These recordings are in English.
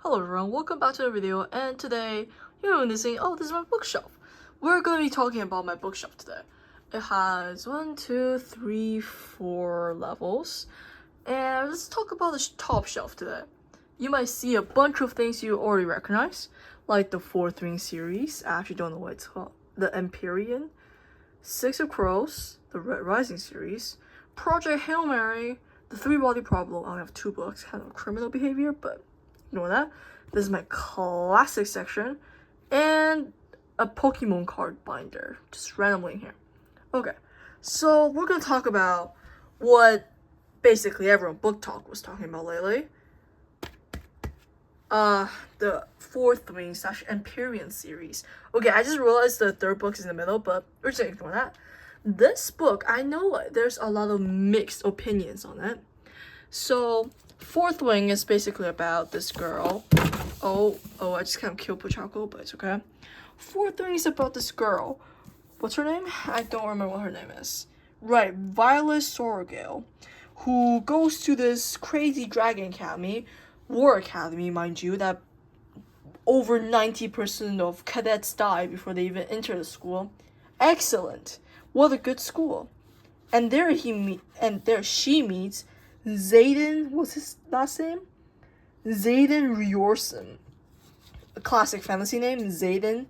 Hello everyone, welcome back to the video, and today you're noticing, oh, this is my bookshelf. We're going to be talking about my bookshelf today. It has 1, 2, 3, 4 levels, and let's talk about the top shelf today. You might see a bunch of things you already recognize, like the Fourth Ring series, I actually don't know what it's called, the Empyrean, Six of Crows, the Red Rising series, Project Hail Mary, the Three Body Problem. I only have 2 books, kind of criminal behavior, but ignore that. This is my classic section, and a Pokemon card binder, just randomly in here. Okay, so we're gonna talk about what basically everyone Booktok was talking about lately. The Fourth Ring / Empyrean series. Okay, I just realized the third book is in the middle, but we're just gonna ignore that. This book, I know there's a lot of mixed opinions on it. So, Fourth Wing is basically about this girl. Oh, I just kind of killed Pochako, but it's okay. Fourth Wing is about this girl. What's her name? I don't remember what her name is. Right, Violet Sorrowgale, who goes to this crazy dragon academy, war academy, mind you, that over 90% of cadets die before they even enter the school. Excellent. What a good school. And there she meets Zayden, what's his last name? Zayden Riorson. A classic fantasy name, Zayden.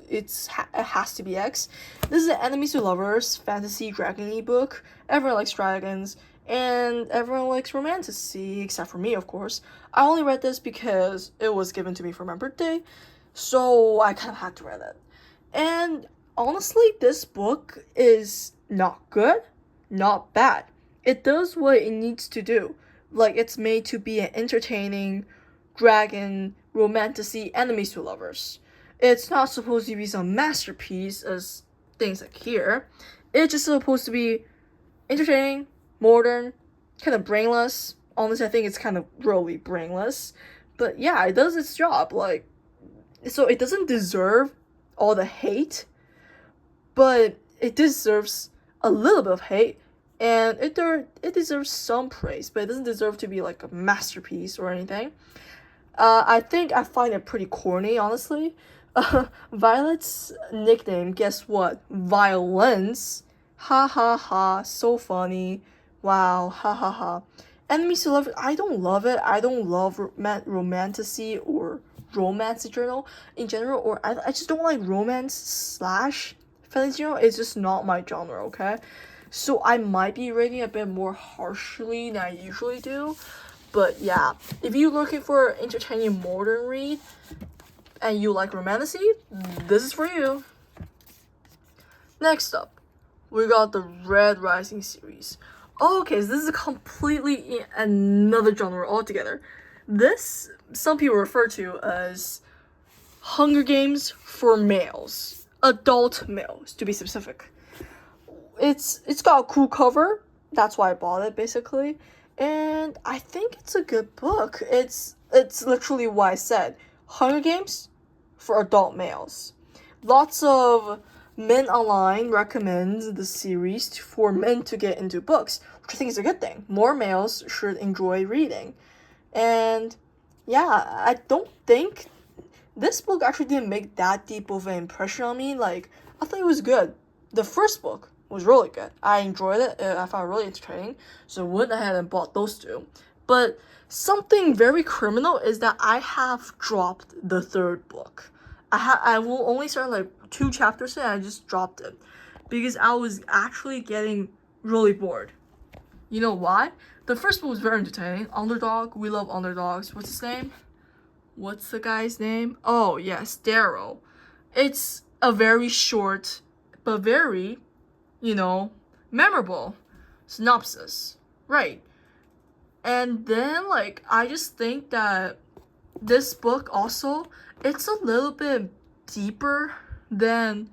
It has to be X. This is an enemies to lovers fantasy dragon-y book. Everyone likes dragons, and everyone likes romantasy, except for me, of course. I only read this because it was given to me for my birthday, so I kind of had to read it. And honestly, this book is not good, not bad. It does what it needs to do. Like, it's made to be an entertaining dragon romantasy enemies to lovers. It's not supposed to be some masterpiece as things like here. It's just supposed to be entertaining, modern, kind of brainless. Honestly, I think it's kind of really brainless. But yeah, it does its job. Like, so it doesn't deserve all the hate, but it deserves a little bit of hate. And it deserves some praise, but it doesn't deserve to be like a masterpiece or anything. I think I find it pretty corny, honestly. Violet's nickname, guess what? Violence. Ha ha ha, so funny. Wow, ha ha ha. Enemies to love, I don't love it. I don't love romantasy or romance in general, or I just don't like romance / fantasy genre. It's just not my genre, okay? So I might be rating a bit more harshly than I usually do. But yeah, if you're looking for an entertaining modern read and you like romantasy, this is for you. Next up, we got the Red Rising series. Okay, so this is completely another genre altogether. This, some people refer to as Hunger Games for males. Adult males, to be specific. It's got a cool cover. That's why I bought it, basically. And I think it's a good book. It's literally what I said. Hunger Games for adult males. Lots of men online recommend the series for men to get into books, which I think is a good thing. More males should enjoy reading. And yeah, I don't think this book actually didn't make that deep of an impression on me. Like, I thought it was good. The first book was really good. I enjoyed it. I found it really entertaining. So I went ahead and bought those 2. But something very criminal is that I have dropped the third book. I will only start like 2 chapters and I just dropped it because I was actually getting really bored. You know why? The first book was very entertaining. Underdog. We love underdogs. What's his name? What's the guy's name? Oh yes, Darrow. It's a very short but very memorable synopsis, right? And then, like, I just think that this book also, it's a little bit deeper than,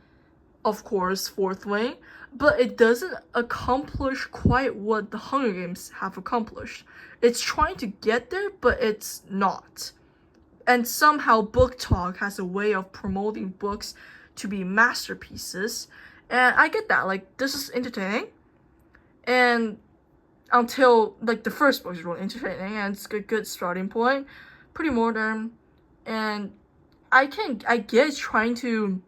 of course, Fourth Wing, but it doesn't accomplish quite what the Hunger Games have accomplished. It's trying to get there, but it's not. And somehow Booktok has a way of promoting books to be masterpieces. And I get that, like, this is entertaining, and until, like, the first book is really entertaining, and it's a good starting point, pretty modern, and I get it's trying to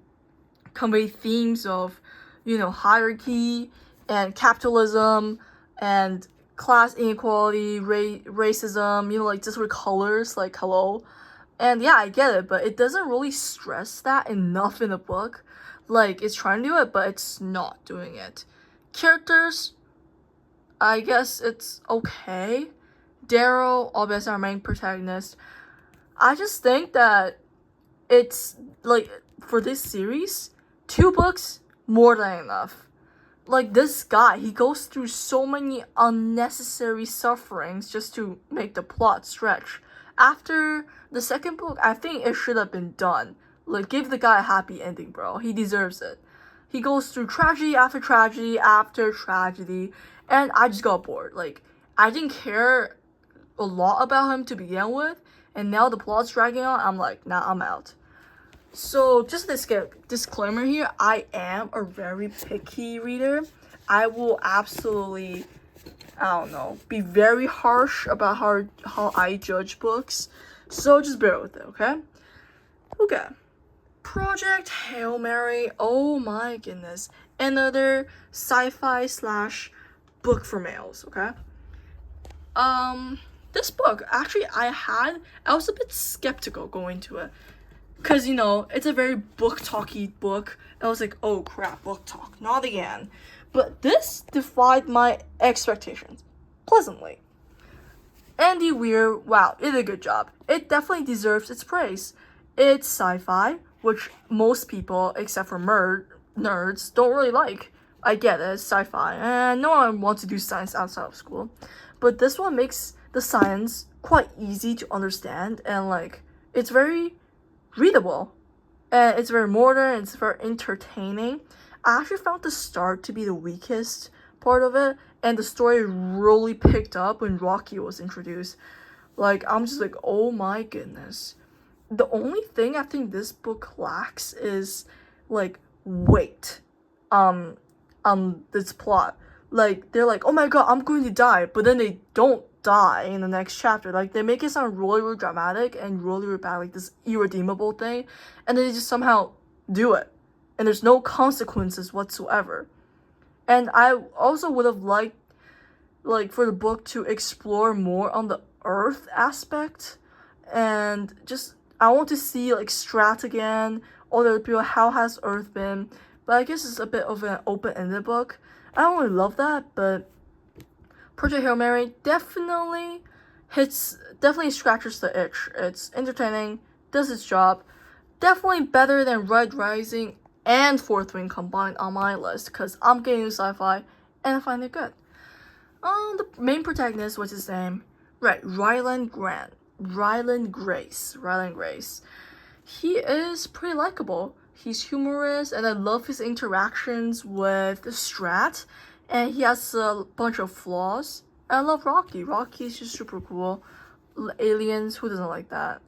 convey themes of, you know, hierarchy and capitalism and class inequality, racism, you know, like just with colors, like hello. And yeah, I get it, but it doesn't really stress that enough in the book. Like, it's trying to do it, but it's not doing it. Characters, I guess it's okay. Daryl, obviously our main protagonist. I just think that it's, like, for this series, 2 books, more than enough. Like, this guy, he goes through so many unnecessary sufferings just to make the plot stretch. After the second book, I think it should have been done. Like, give the guy a happy ending, bro. He deserves it. He goes through tragedy after tragedy after tragedy, and I just got bored. Like, I didn't care a lot about him to begin with, and now the plot's dragging on. I'm like, nah, I'm out. So, just this disclaimer here, I am a very picky reader. I will absolutely, I don't know, be very harsh about how I judge books. So, just bear with it, okay? Okay. Project Hail Mary. Oh my goodness. Another sci-fi / book for males, okay? This book, actually, I was a bit skeptical going to it. Because, you know, it's a very book-talky book. I was like, oh crap, Booktok, not again. But this defied my expectations. Pleasantly. Andy Weir, wow, it did a good job. It definitely deserves its praise. It's sci-fi, which most people, except for nerds, don't really like. I get it, it's sci-fi, and no one wants to do science outside of school. But this one makes the science quite easy to understand, and like, it's very readable. And it's very modern, it's very entertaining. I actually found the start to be the weakest part of it, and the story really picked up when Rocky was introduced. Like, I'm just like, oh my goodness. The only thing I think this book lacks is, like, weight. This plot. Like, they're like, oh my god, I'm going to die, but then they don't die in the next chapter. Like, they make it sound really, really dramatic and really, really bad, like this irredeemable thing, and then they just somehow do it. And there's no consequences whatsoever. And I also would have liked, like, for the book to explore more on the Earth aspect, and just, I want to see, like, Strat again, other people, how has Earth been, but I guess it's a bit of an open-ended book. I don't really love that, but Project Hail Mary definitely scratches the itch. It's entertaining, does its job, definitely better than Red Rising and Fourth Wing combined on my list, because I'm getting into sci-fi, and I find it good. The main protagonist, what's his name? Right, Ryland Grace. He is pretty likable. He's humorous, and I love his interactions with Strat, and he has a bunch of flaws. And I love Rocky. Rocky's just super cool. Aliens, who doesn't like that?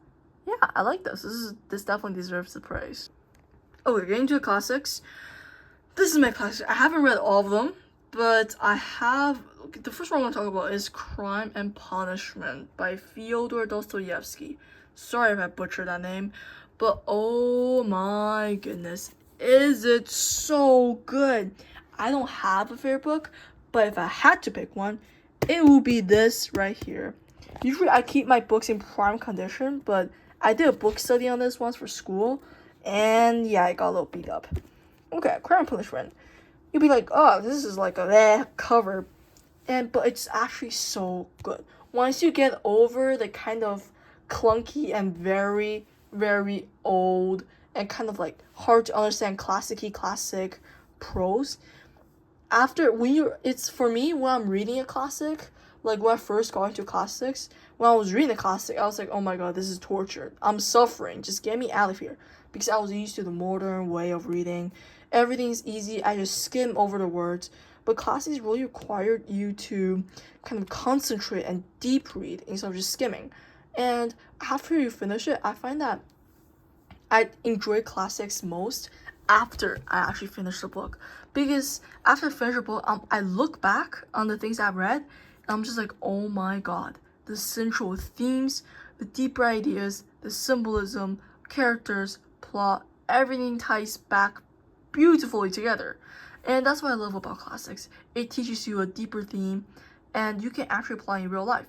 Yeah, I like this. This definitely deserves the praise. Okay, getting to the classics. This is my classic. I haven't read all of them, but I have. The first one I want to talk about is Crime and Punishment by Fyodor Dostoevsky. Sorry if I butchered that name, but oh my goodness, is it so good. I don't have a favorite book, but if I had to pick one, it would be this right here. Usually I keep my books in prime condition, but I did a book study on this once for school, and yeah, I got a little beat up. Okay, Crime and Punishment. You'll be like, oh, this is like a cover, but it's actually so good. Once you get over the kind of clunky and very, very old and kind of like hard to understand classic prose, it's for me when I'm reading a classic, like when I first got into classics, when I was reading a classic, I was like, oh my god, this is torture. I'm suffering. Just get me out of here. Because I was used to the modern way of reading. Everything's easy. I just skim over the words. But classics really required you to kind of concentrate and deep read instead of just skimming. And after you finish it, I find that I enjoy classics most after I actually finish the book. Because after I finish the book, I look back on the things I've read, and I'm just like, oh my god, the central themes, the deeper ideas, the symbolism, characters, plot, everything ties back beautifully together. And that's what I love about classics. It teaches you a deeper theme, and you can actually apply it in real life.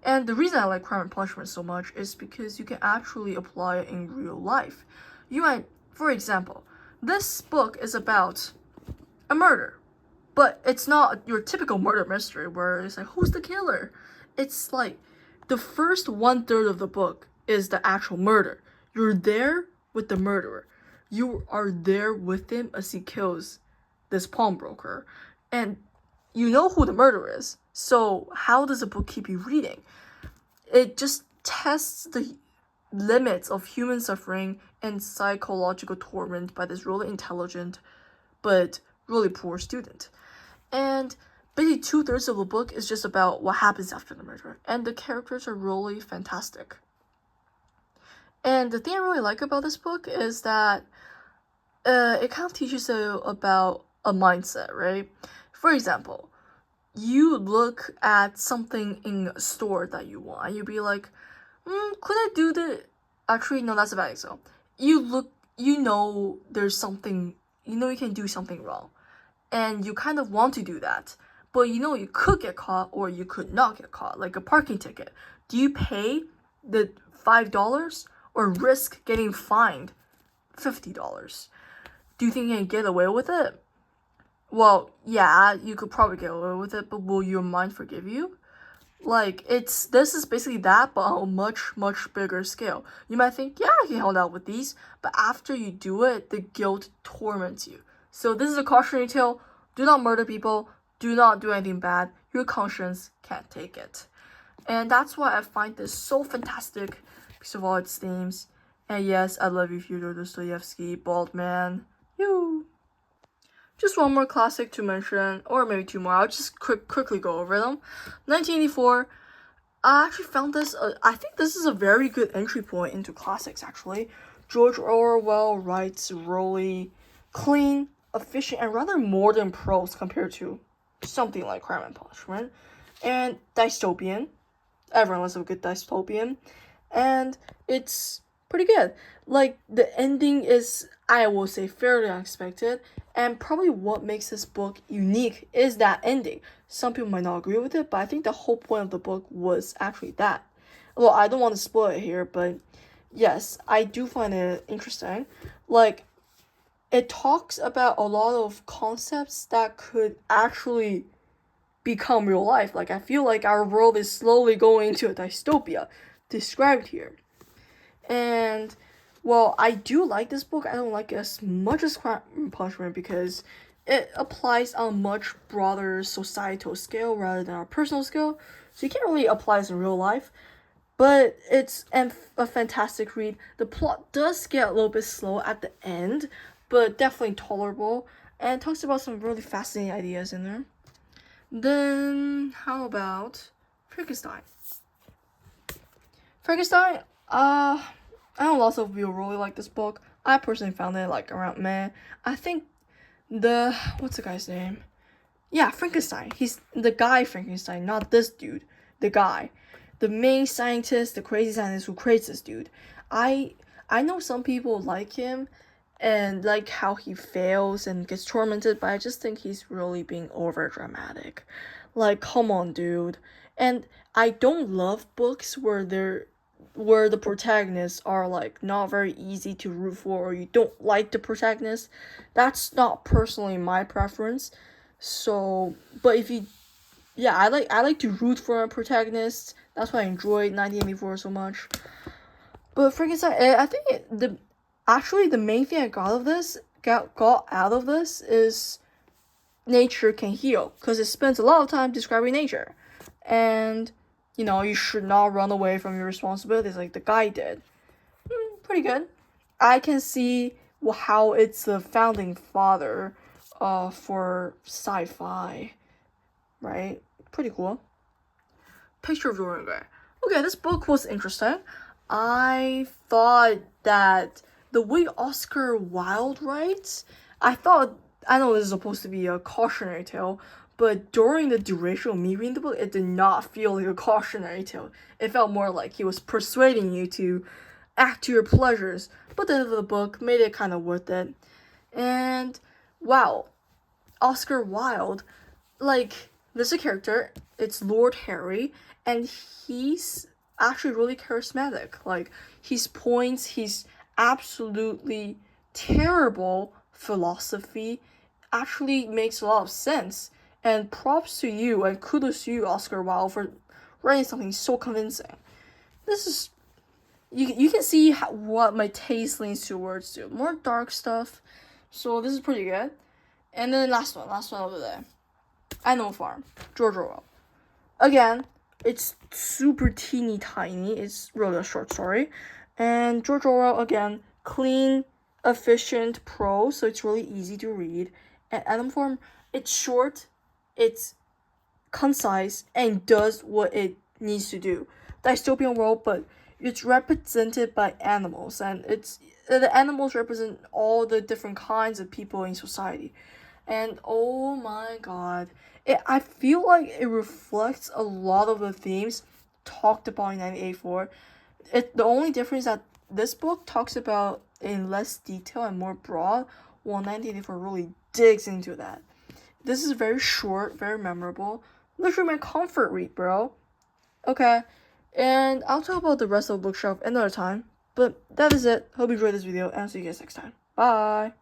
And the reason I like Crime and Punishment so much is because you can actually apply it in real life. You might, for example, this book is about a murder, but it's not your typical murder mystery where it's like, who's the killer? It's like the first 1/3 of the book is the actual murder. You're there with the murderer. You are there with him as he kills this pawnbroker, and you know who the murderer is. So how does the book keep you reading? It just tests the limits of human suffering and psychological torment by this really intelligent but really poor student. And basically 2/3 of the book is just about what happens after the murder, and the characters are really fantastic. And the thing I really like about this book is that it kind of teaches you about a mindset, right? For example, you look at something in a store that you want, and you'd be like, could I do the... Actually, no, that's a bad example. You know there's something, you know you can do something wrong, and you kind of want to do that, but you know you could get caught or you could not get caught, like a parking ticket. Do you pay the $5 or risk getting fined $50? Do you think you can get away with it? Well, yeah, you could probably get away with it, but will your mind forgive you? Like, this is basically that, but on a much, much bigger scale. You might think, yeah, I can hold out with these, but after you do it, the guilt torments you. So this is a cautionary tale. Do not murder people. Do not do anything bad. Your conscience can't take it. And that's why I find this so fantastic because of all its themes. And yes, I love you, Fyodor Dostoevsky, bald man. You. Just one more classic to mention, or maybe two more. I'll just quickly go over them. 1984. I actually found this. I think this is a very good entry point into classics. Actually, George Orwell writes really clean, efficient, and rather modern prose compared to something like Crime and Punishment, and dystopian. Everyone loves a good dystopian, and it's pretty good. Like, the ending is, I will say, fairly unexpected, and probably what makes this book unique is that ending. Some people might not agree with it, but I think the whole point of the book was actually that. Well, I don't want to spoil it here, but yes, I do find it interesting. Like, it talks about a lot of concepts that could actually become real life. Like, I feel like our world is slowly going into a dystopia described here. And, well, I do like this book. I don't like it as much as Crime and Punishment because it applies on a much broader societal scale rather than our personal scale. So you can't really apply this in real life. But it's a fantastic read. The plot does get a little bit slow at the end, but definitely tolerable. And it talks about some really fascinating ideas in there. Then, how about Frankenstein? Frankenstein, I know lots of people really like this book. I personally found it like around meh. I think what's the guy's name? Yeah, Frankenstein. He's the guy Frankenstein, not this dude. The guy. The main scientist, the crazy scientist who creates this dude. I know some people like him and like how he fails and gets tormented, but I just think he's really being over dramatic. Like, come on, dude. And I don't love books where the protagonists are like not very easy to root for, or you don't like the protagonist. That's not personally my preference. So, but if you, yeah, I like to root for a protagonist. That's why I enjoyed 1984 so much. But Frankenstein, I think the main thing I got out of this is nature can heal, because it spends a lot of time describing nature, and you should not run away from your responsibilities like the guy did. Pretty good. I can see how it's the founding father for sci-fi, right? Pretty cool. Picture of Dorian Gray. Okay, this book was interesting. I thought that the way Oscar Wilde writes, I know this is supposed to be a cautionary tale, But during the duration of me reading the book, it did not feel like a cautionary tale. It felt more like he was persuading you to act to your pleasures. But the end of the book made it kind of worth it. And wow, Oscar Wilde, like, there's a character, it's Lord Harry, and he's actually really charismatic. Like, his points, his absolutely terrible philosophy actually makes a lot of sense. And props to you and kudos to you, Oscar Wilde, for writing something so convincing. This is, you can see what my taste leans towards to. More dark stuff. So this is pretty good. And then last one over there. Animal Farm, George Orwell. Again, it's super teeny tiny. It's really a short story. And George Orwell, again, clean, efficient prose, so it's really easy to read. And Animal Farm, it's short, it's concise, and does what it needs to do. Dystopian world, but it's represented by animals, and the animals represent all the different kinds of people in society. And oh my god, I feel like it reflects a lot of the themes talked about in 1984. The only difference is that this book talks about in less detail and more broad, while 1984 really digs into that. This is very short, very memorable. Literally my comfort read, bro. Okay, and I'll talk about the rest of the bookshelf another time. But that is it. Hope you enjoyed this video, and I'll see you guys next time. Bye!